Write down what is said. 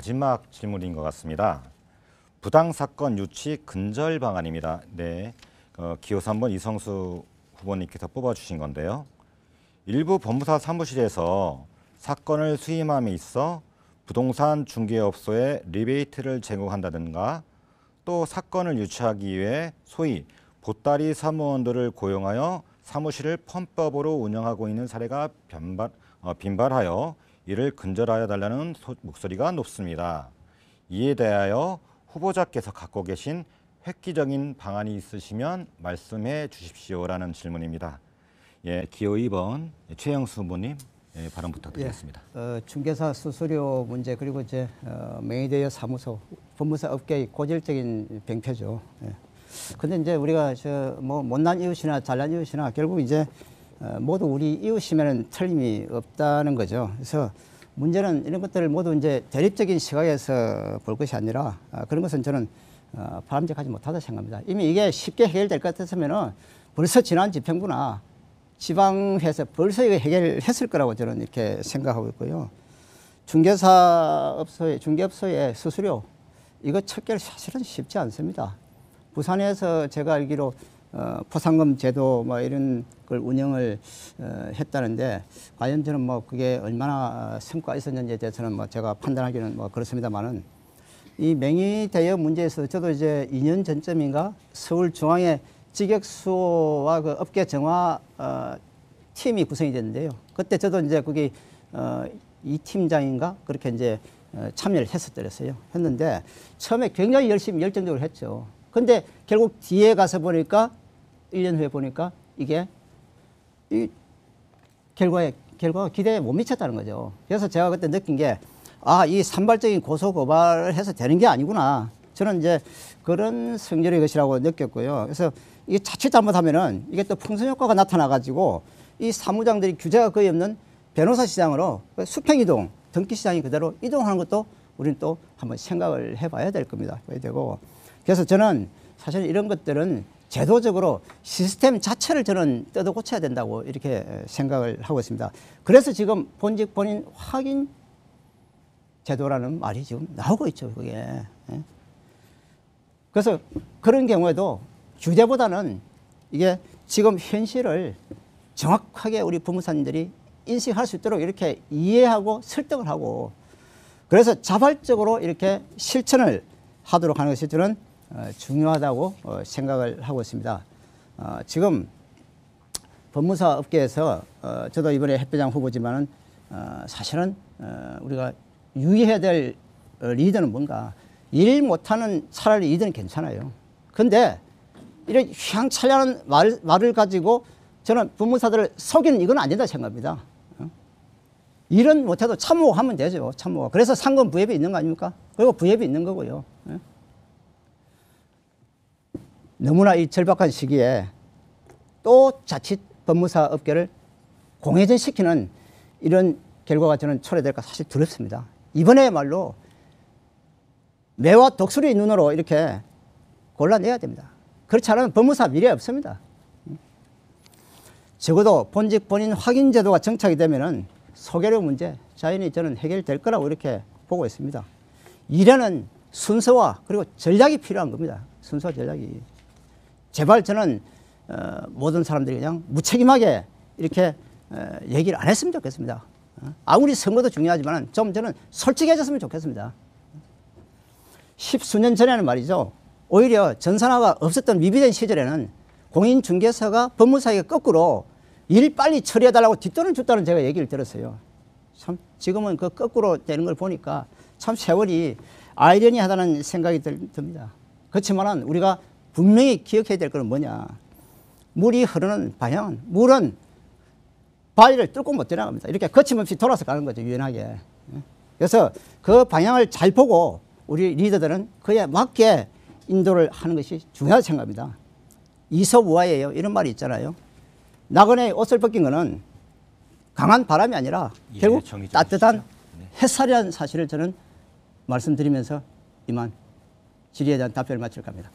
마지막 질문인 것 같습니다. 부당사건 유치 근절 방안입니다. 네, 기호 3번 이성수 후보님께서 뽑아주신 건데요. 일부 법무사 사무실에서 사건을 수임함에 있어 부동산 중개업소에 리베이트를 제공한다든가 또 사건을 유치하기 위해 소위 보따리 사무원들을 고용하여 사무실을 편법으로 운영하고 있는 사례가 빈발하여 이를 근절하여 달라는 목소리가 높습니다. 이에 대하여 후보자께서 갖고 계신 획기적인 방안이 있으시면 말씀해 주십시오라는 질문입니다. 예, 기호 2번 최영수 후보님 발언 부탁드리겠습니다. 중개사 수수료 문제 그리고 이제 매니저 사무소 법무사 업계의 고질적인 병폐죠. 근데 이제 우리가 뭐 못난 이웃이나 잘난 이웃이나 결국 이제 모두 우리 이웃이면은 틀림이 없다는 거죠. 그래서 문제는 이런 것들을 모두 이제 대립적인 시각에서 볼 것이 아니라 그런 것은 저는 바람직하지 못하다 생각합니다. 이미 이게 쉽게 해결될 것 같았으면은 벌써 지난 집행부나 지방에서 벌써 이거 해결했을 거라고 저는 이렇게 생각하고 있고요. 중개업소의 수수료 이거 척결 사실은 쉽지 않습니다. 부산에서 제가 알기로 포상금 제도 뭐 이런 걸 운영을 했다는데 과연 저는 뭐 그게 얼마나 성과가 있었는지에 대해서는 뭐 제가 판단하기는 뭐 그렇습니다만은 이 명의대여 문제에서 저도 이제 2년 전쯤인가 서울중앙에 직역수호와 그 업계 정화 팀이 구성이 됐는데요. 그때 저도 이제 거기 이 팀장인가 그렇게 이제 참여를 했는데 처음에 굉장히 열심히 열정적으로 했죠. 근데 결국 뒤에 가서 보니까 1년 후에 보니까 이게 이 결과가 기대에 못 미쳤다는 거죠. 그래서 제가 그때 느낀 게 이 산발적인 고소 고발을 해서 되는 게 아니구나. 저는 이제 그런 성질의 것이라고 느꼈고요. 그래서 이게 자칫 잘못하면은 이게 또 풍선 효과가 나타나가지고 이 사무장들이 규제가 거의 없는 변호사 시장으로 수평이동, 등기 시장이 그대로 이동하는 것도 우리는 또 한번 생각을 해봐야 될 겁니다. 그래서 저는 사실 이런 것들은 제도적으로 시스템 자체를 저는 뜯어 고쳐야 된다고 이렇게 생각을 하고 있습니다. 그래서 지금 본직 본인 확인 제도라는 말이 지금 나오고 있죠, 그게. 그래서 그런 경우에도 규제보다는 이게 지금 현실을 정확하게 우리 법무사님들이 인식할 수 있도록 이렇게 이해하고 설득을 하고 그래서 자발적으로 이렇게 실천을 하도록 하는 것이 저는 중요하다고 생각을 하고 있습니다. 지금 법무사 업계에서 저도 이번에 햇배장 후보지만은 사실은 우리가 유의해야 될 리더는 뭔가 일 못하는 차라리 리더는 괜찮아요. 근데 이런 휘황찬란한 말을 가지고 저는 법무사들을 속이는 이건 안 된다 생각합니다. 일은 못해도 참모하면 되죠. 참모가. 그래서 상권 부협이 있는 거 아닙니까? 그리고 부협이 있는 거고요. 너무나 이 절박한 시기에 또 자칫 법무사 업계를 공회전시키는 이런 결과가 저는 초래될까 사실 두렵습니다. 이번에야말로 매와 독수리 눈으로 이렇게 골라내야 됩니다. 그렇지 않으면 법무사 미래 없습니다. 적어도 본직 본인 확인 제도가 정착이 되면은 소개료 문제 자연히 저는 해결될 거라고 이렇게 보고 있습니다. 일에는 순서와 그리고 전략이 필요한 겁니다. 순서와 전략이. 제발 저는 모든 사람들이 그냥 무책임하게 이렇게 얘기를 안 했으면 좋겠습니다. 아무리 선거도 중요하지만 좀 저는 솔직해졌으면 좋겠습니다. 10수년 전에는 말이죠. 오히려 전산화가 없었던 미비된 시절에는 공인중개사가 법무사에게 거꾸로 일 빨리 처리해달라고 뒷돈을 줬다는 제가 얘기를 들었어요. 참 지금은 그 거꾸로 되는 걸 보니까 참 세월이 아이러니하다는 생각이 듭니다. 그렇지만 우리가 분명히 기억해야 될 것은 뭐냐. 물이 흐르는 방향은 물은 바위를 뚫고 못 지나갑니다. 이렇게 거침없이 돌아서 가는 거죠. 유연하게. 그래서 그 방향을 잘 보고 우리 리더들은 그에 맞게 인도를 하는 것이 중요하다고 생각합니다. 이서우화예요. 이런 말이 있잖아요. 나그네 옷을 벗긴 거는 강한 바람이 아니라 결국 따뜻한 햇살이라는 사실을 저는 말씀드리면서 이만 질의에 대한 답변을 마칠 겁니다.